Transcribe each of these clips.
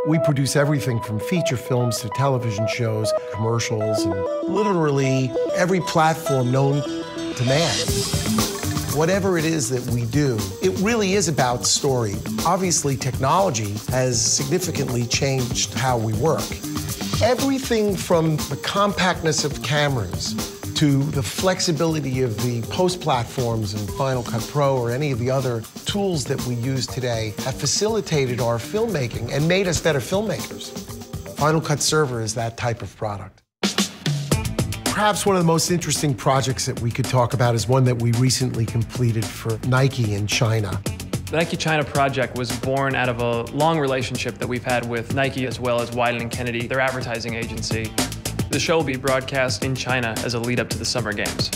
We produce everything from feature films to television shows, commercials, and literally every platform known to man. Whatever it is that we do, it really is about story. Obviously, technology has significantly changed how we work. Everything from the compactness of cameras to the flexibility of the post platforms in Final Cut Pro or any of the other tools that we use today have facilitated our filmmaking and made us better filmmakers. Final Cut Server is that type of product. Perhaps one of the most interesting projects that we could talk about is one that we recently completed for Nike in China. The Nike China project was born out of a long relationship that we've had with Nike as well as Wieden & Kennedy, their advertising agency. The show will be broadcast in China as a lead-up to the Summer Games.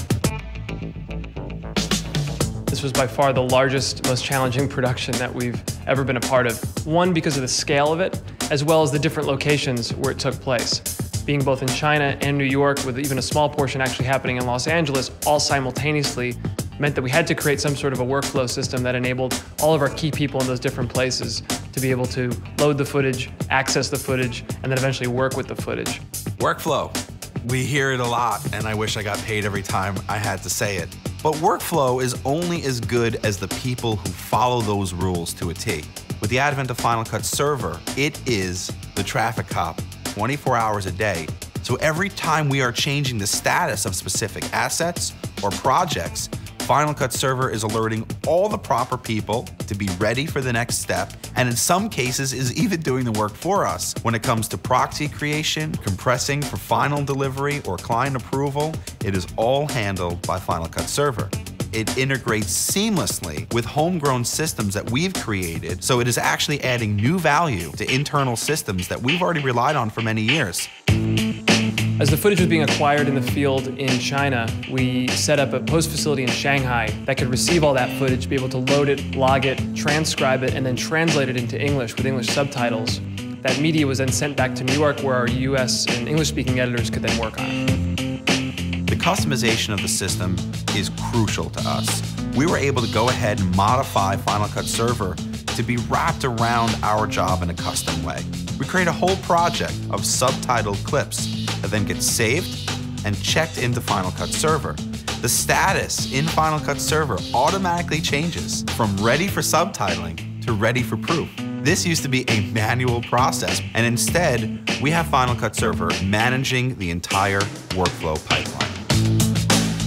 This was by far the largest, most challenging production that we've ever been a part of. One, because of the scale of it, as well as the different locations where it took place. Being both in China and New York, with even a small portion actually happening in Los Angeles, all simultaneously, meant that we had to create some sort of a workflow system that enabled all of our key people in those different places to be able to load the footage, access the footage, and then eventually work with the footage. Workflow. We hear it a lot, and I wish I got paid every time I had to say it. But workflow is only as good as the people who follow those rules to a T. With the advent of Final Cut Server, it is the traffic cop 24 hours a day. So every time we are changing the status of specific assets or projects, Final Cut Server is alerting all the proper people to be ready for the next step, and in some cases is even doing the work for us. When it comes to proxy creation, compressing for final delivery, or client approval, it is all handled by Final Cut Server. It integrates seamlessly with homegrown systems that we've created, so it is actually adding new value to internal systems that we've already relied on for many years. As the footage was being acquired in the field in China, we set up a post facility in Shanghai that could receive all that footage, be able to load it, log it, transcribe it, and then translate it into English with English subtitles. That media was then sent back to New York, where our US and English-speaking editors could then work on it. The customization of the system is crucial to us. We were able to go ahead and modify Final Cut Server to be wrapped around our job in a custom way. We create a whole project of subtitled clips that then get saved and checked into Final Cut Server. The status in Final Cut Server automatically changes from ready for subtitling to ready for proof. This used to be a manual process, and instead, we have Final Cut Server managing the entire workflow pipeline.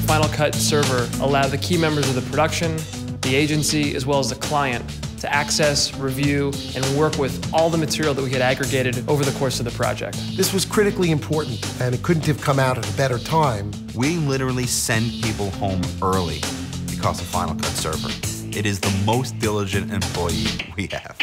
Final Cut Server allowed the key members of the production, the agency, as well as the client to access, review, and work with all the material that we had aggregated over the course of the project. This was critically important, and it couldn't have come out at a better time. We literally send people home early because of Final Cut Server. It is the most diligent employee we have.